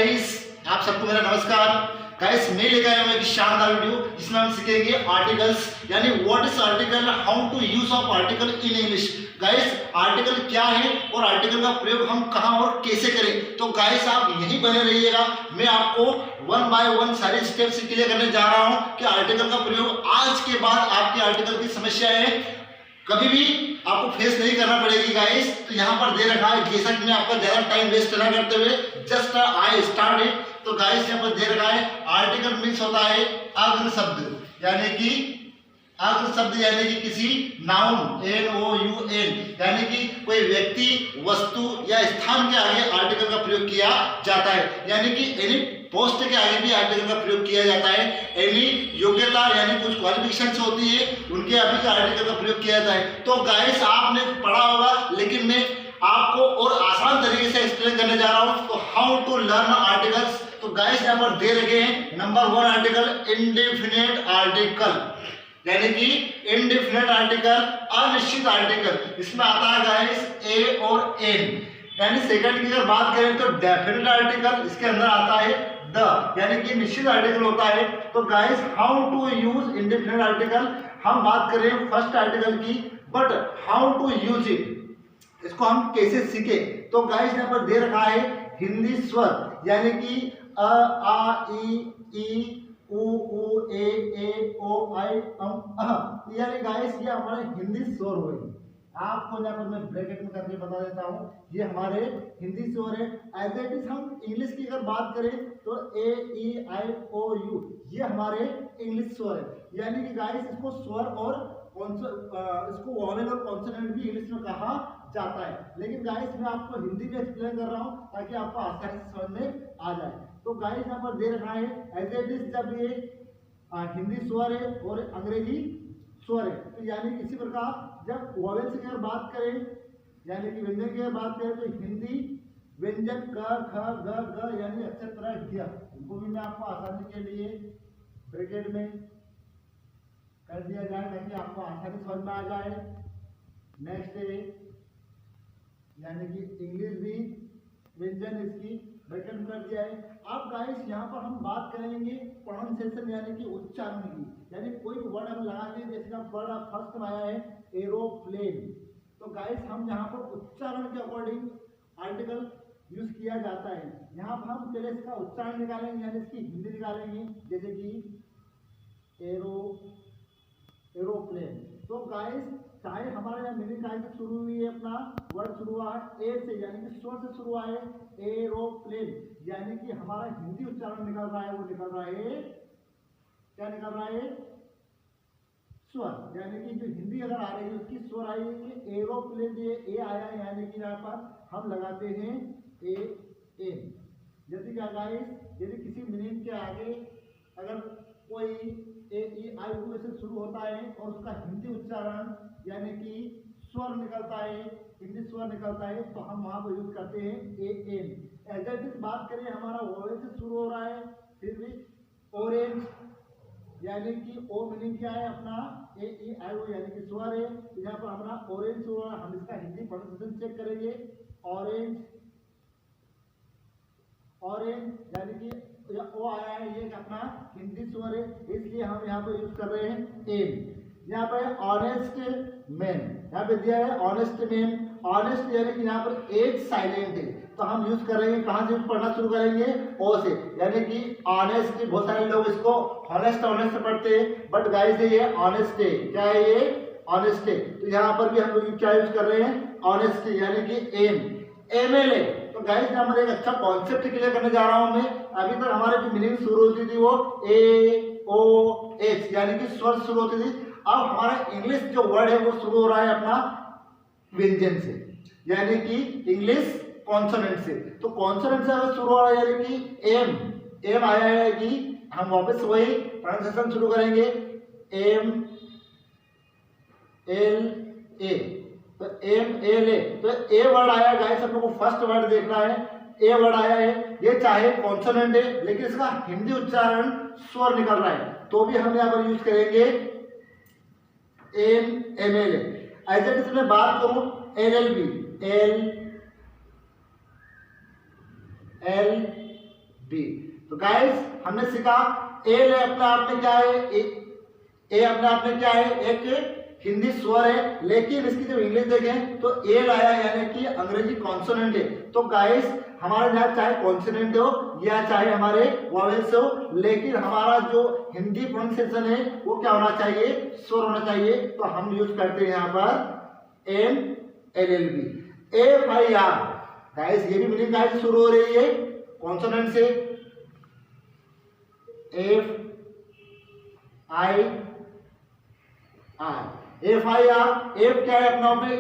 Guys, आप सबको मेरा नमस्कार। गाइस, मैं लेकर आया हूं एक शानदार वीडियो जिसमें हम सीखेंगे आर्टिकल्स, यानी what is article, how to use of article in English. Guys, article क्या है और आर्टिकल का प्रयोग हम कहां और कैसे करें। तो गाइस, आप यहीं बने रहिएगा। मैं आपको वन बाय वन सारे स्टेप्स क्लियर करने जा रहा हूं कि आर्टिकल का प्रयोग आज के बाद आपकी आर्टिकल की समस्याएं कभी भी आपको फेस नहीं करना पड़ेगी। गाइस, तो यहाँ पर दे रखा है, जैसा कि मैं आपका ज्यादा टाइम वेस्ट ना करते हुए जस्ट आई स्टार्ट इट। तो गाइस, यहाँ पर दे रखा है आर्टिकल मीन्स होता है अग्र शब्द, यानी कि अग्र शब्द यानी कि किसी नाउन NOUN यानी कि कोई व्यक्ति, वस्तु या स्थान के आगे आर्टिकल का प्रयोग किया जाता है। यानी कि एनी पोस्ट के आगे भी आर्टिकल का प्रयोग किया जाता है। एनी योग्यता यानी कुछ क्वालिफिकेशंस होती है, उनके आगे भी आर्टिकल का प्रयोग किया जाता है। तो गाइस, आपने पढ़ा होगा, लेकिन मैं आपको और आसान तरीके से एक्सप्लेन करने जा रहा हूं। तो हाउ टू लर्न आर्टिकल्स। तो गाइस, यहाँ पर दे रखे हैं नंबर 1 आर्टिकल इंडेफिनिट आर्टिकल, यानी कि इंडेफिनिट आर्टिकल, अनिश्चित आर्टिकल। इसमें आता है गाइस ए और एन। यानी सेकंड की अगर बात करें तो डेफिनिट आर्टिकल, इसके अंदर आता है द, यानी कि निश्चित आर्टिकल होता है। तो guys, how to use indefinite article, हम बात करें फर्स्ट आर्टिकल की, but how to use it, इसको हम कैसे सीखे। तो गाइस, यहाँ पर दे रखा है हिंदी स्वर, यानी कि अ आ ई उ ए ओ आई अम। यानी गाइस, ये हमारे हिंदी स्वर हुए। आपको यहाँ पर मैं ब्रैकेट में करके बता देता हूँ, ये हमारे हिंदी स्वर है। एज इट इज हम इंग्लिश की अगर बात करें तो AEIOU, ये हमारे इंग्लिश स्वर है। यानी कि गाइस, इसको स्वर और इसको वॉवेल और कॉन्सोनेंट भी इंग्लिश में कहा जाता है। लेकिन गाइस, मैं आपको हिंदी में एक्सप्लेन कर रहा हूँ ताकि आपको आसानी से समझ में आ जाए। तो गाइस, यहाँ पर दे रखा है एज इट इज, जब ये हिंदी स्वर है और अंग्रेजी स्वर है, तो यानी इसी प्रकार जब वॉवेल्स की अगर बात करें, यानी कि व्यंजन की अगर बात करें, तो हिंदी व्यंजन क ख ग घ, यानी अच्छे तरह ढ, इनको भी मैं आपको आसानी के लिए ब्रैकेट में कर दिया जाए ताकि आपको आसानी समझ में आ जाए। नेक्स्ट है, यानी कि इंग्लिश भी व्यंजन इसकी ब्रैकेट में कर दिया है। अब गाइस, यहाँ पर हम बात करेंगे प्रोनाउंसिएशन, यानी कि उच्चारण की। यानी कोई वर्ड हम लगाते हैं, जैसे वर्ड फर्स्ट में आया है एरोप्लेन, तो गाइस, हम यहाँ पर उच्चारण के अकॉर्डिंग आर्टिकल यूज किया जाता है। यहाँ पर हम पहले इसका उच्चारण निकालेंगे, यानी इसकी हिंदी निकालेंगे, जैसे कि एरोप्लेन। तो गाइस, चाहे हमारे यहाँ मीनिंग काय से शुरू हुई है, अपना वर्ड शुरू हुआ है ए से, यानी कि स्वर से शुरू हुआ है एरोप्लेन, यानी कि हमारा हिंदी उच्चारण निकल रहा है, वो निकल रहा है, क्या निकल रहा है, स्वर। यानी कि जो हिंदी अगर आ रही है उसकी स्वर आई है एरोप्लेन, ये ए आया है, यानी कि यहाँ पर हम लगाते हैं ए एन। यदि क्या गाइस, यदि किसी मीनिंग के आगे अगर कोई AEIOU से शुरू होता है और उसका हिंदी उच्चारण यानी कि स्वर निकलता है, हिंदी स्वर निकलता है, तो हम वहां पर यूज करते हैं AN। एज इट इज बात करें, हमारा वोवेल से शुरू हो रहा है, फिर भी ऑरेंज, यानी कि ओ मीनिंग क्या है अपना AEIOU, यानी कि स्वर है। तो यहाँ पर हमारा ऑरेंज हो रहा है, हम इसका हिंदी प्रोनाउंसिएशन चेक करेंगे। ऑरेंज, ऑरेंज यानी कि ओ आया है, ये अपना हिंदी स्वर है, इसलिए हम यहाँ पर यूज कर रहे हैं एन। यहाँ पर ऑनेस्ट मैन, यहाँ पे दिया है ऑनेस्ट मैन। ऑनेस्ट यानी कि यहाँ पर एच साइलेंट है, तो हम यूज कर रहे हैं, कहाँ से पढ़ना शुरू करेंगे, ओ से, यानी कि ऑनेस्ट। बहुत सारे लोग इसको ऑनेस्ट ऑनेस्ट पढ़ते हैं, बट गाइस ये ऑनेस्ट है। क्या है ये? ऑनेस्ट है। तो यहाँ पर भी हम लोग क्या यूज कर रहे हैं, ऑनेस्ट, यानी कि एम। MLA, तो गाइस, यहाँ पर एक अच्छा कॉन्सेप्ट क्लियर करने जा रहा हूं मैं। अभी तक हमारे जो मीनिंग शुरू होती थी वो AOH, यानी कि स्वर शुरू होती थी। अब हमारा इंग्लिश जो वर्ड है वो शुरू हो रहा है अपना व्यंजन से, यानी कि इंग्लिश कॉन्सोनेंट से। तो कॉन्सोनेंट से अगर शुरू हो रहा है, यानी कि एम आया है, कि हम वापस वही प्रोनाउंसिएशन शुरू करेंगे, MLA। तो MLA, तो ए वर्ड आया गाइस, हम लोग को फर्स्ट वर्ड देखना है, ए वर्ड आया है। ये चाहे कॉन्सोनेंट है, लेकिन इसका हिंदी उच्चारण स्वर निकल रहा है, तो भी हम यहाँ पर यूज करेंगे MLA। ऐसे किसी में बात करूं LLB, L बी। तो गाइस हमने सीखा ए अपने आप में क्या है, ए अपने आप में क्या है, एक हिंदी स्वर है, लेकिन इसकी जब इंग्लिश देखें तो ए लाया यानी कि अंग्रेजी कॉन्सोनेंट है। तो गाइस हमारे यहाँ चाहे कॉन्सोनेंट हो या चाहे हमारे वॉवेल्स हो, लेकिन हमारा जो हिंदी प्रोनाउंसिएशन है वो क्या होना चाहिए, स्वर होना चाहिए। तो हम यूज करते हैं यहाँ पर NLLB, FIR। गाइस ये भी मीनिंग गाइस शुरू हो रही है कॉन्सोनेंट से, FIR, एफ क्या है अपना में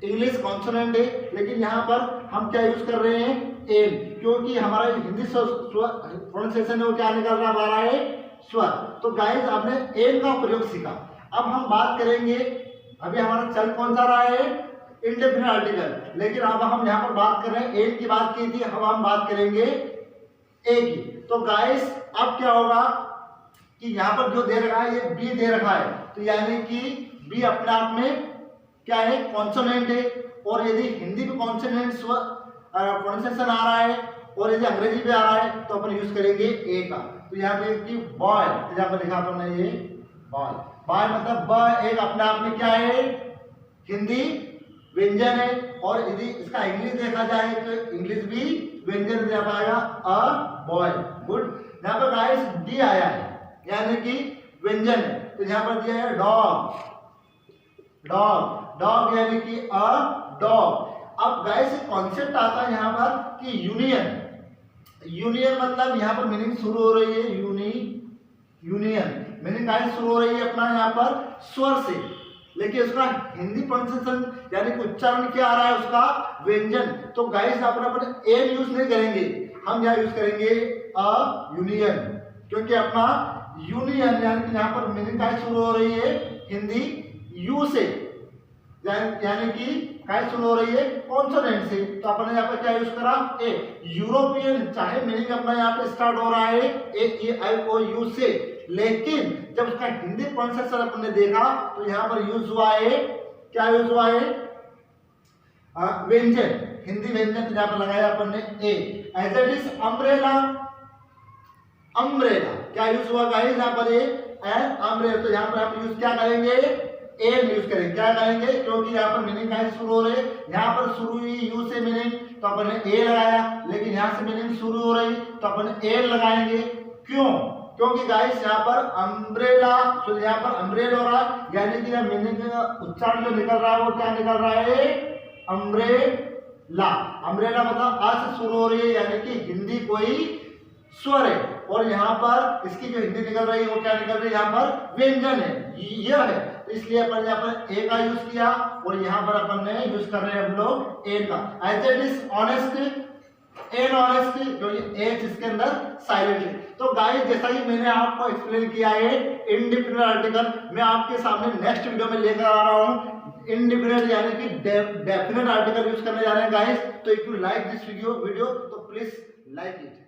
इंग्लिश कॉन्सोनेंट है, लेकिन यहाँ पर हम क्या यूज कर रहे हैं, एम, क्योंकि हमारा हिंदी प्रोनाउंसिएशन है वो क्या निकल रहा है, स्वर। तो गाइस आपने एम का प्रयोग सीखा। अब हम बात करेंगे, अभी हमारा चल कौन सा रहा है, इंडेफिनिट आर्टिकल, लेकिन अब हम यहाँ पर बात कर रहे हैं, एम की बात की थी, अब हम बात करेंगे ए की। तो गाइस अब क्या होगा कि यहाँ पर जो दे रखा है ये बी दे रखा है, तो यानी कि बी अपने आप में क्या है, कॉन्सोनेंट है। और यदि हिंदी में कॉन्सोनेंट प्रोनाउंसिएशन आ रहा है और यदि अंग्रेजी में आ रहा है तो अपन यूज करेंगे ए का। तो यहाँ पे कि बॉय, यहाँ पर लिखा अपन ने ये बॉय, बॉय मतलब ब एक अपने आप में क्या है, हिंदी व्यंजन है। और यदि इसका इंग्लिश देखा जाए तो इंग्लिश भी व्यंजन दिया पाएगा, अ बॉय, गुड। यहाँ पर गाइस डी आया है यानी कि व्यंजन है, तो यहाँ पर दिया है डॉग, डॉग, डॉग यानी कि अ डॉग। अब गाइस कॉन्सेप्ट आता है यहाँ पर कि यूनियन, यूनियन मतलब यहाँ पर मीनिंग शुरू हो रही है यूनियन मीनिंग गाइस शुरू हो रही है अपना यहाँ पर स्वर से, लेकिन उसका हिंदी प्रोनाउंसिएशन यानी कि उच्चारण क्या आ रहा है, उसका व्यंजन। तो गाइस यहाँ पर अपन एन यूज नहीं करेंगे, हम यहाँ यूज करेंगे अ यूनियन, क्योंकि अपना यूनियन यानी कि यहाँ पर मीनिंग काय शुरू हो रही है हिंदी यू से, यानी कि काय शुरू हो रही है कॉन्सोनेंट से। तो अपन यहाँ पर क्या यूज करा, ए। यूरोपियन चाहे मीनिंग अपना यहाँ पे स्टार्ट हो रहा है AEIOU से, लेकिन जब उसका हिंदी प्रोनाउंसिएशन अपन ने देखा तो यहाँ पर यूज हुआ है, क्या यूज हुआ है, व्यंजन, हिंदी व्यंजन यहाँ पर लगाया अपन ने A. As it is umbrella, umbrella क्या यूज हुआ गाइस यहाँ पर ए अम्ब्रेला। तो यहाँ पर आप यूज क्या करेंगे, एन यूज करेंगे, क्या करेंगे, क्योंकि यहाँ पर मीनिंग गाइस शुरू हो रहे, यहाँ पर शुरू हुई यू से मीनिंग तो अपन ने ए लगाया, लेकिन यहाँ से मीनिंग शुरू हो रही तो अपन एन लगाएंगे। क्यों, क्योंकि गाइस यहाँ पर अम्ब्रेला, तो यहाँ पर अम्ब्रेल हो रहा है, यानी कि मीनिंग उच्चारण जो निकल रहा है वो क्या निकल रहा है, अम्ब्रेला। अम्ब्रेला मतलब आ से शुरू हो रही है, यानी कि हिंदी कोई स्वर है, और यहाँ पर इसकी जो हिंदी निकल रही है वो क्या निकल रही है, यहाँ पर व्यंजन है, यह है। तो इसलिए अपन यहाँ पर ए का यूज किया और यहाँ पर अपन ने यूज कर रहे हैं हम लोग एन का। As it is honest, an honest, जो ये एच इसके अंदर साइलेंट है। तो गाइस जैसा कि मैंने आपको एक्सप्लेन किया है इंडिपेंडेंट आर्टिकल, मैं आपके सामने नेक्स्ट वीडियो में लेकर आ रहा हूँ इंडिपेंडेंट यानी कि डेफिनेट आर्टिकल यूज करने जा रहे हैं गाइस। तो if you like this video तो प्लीज लाइक इट।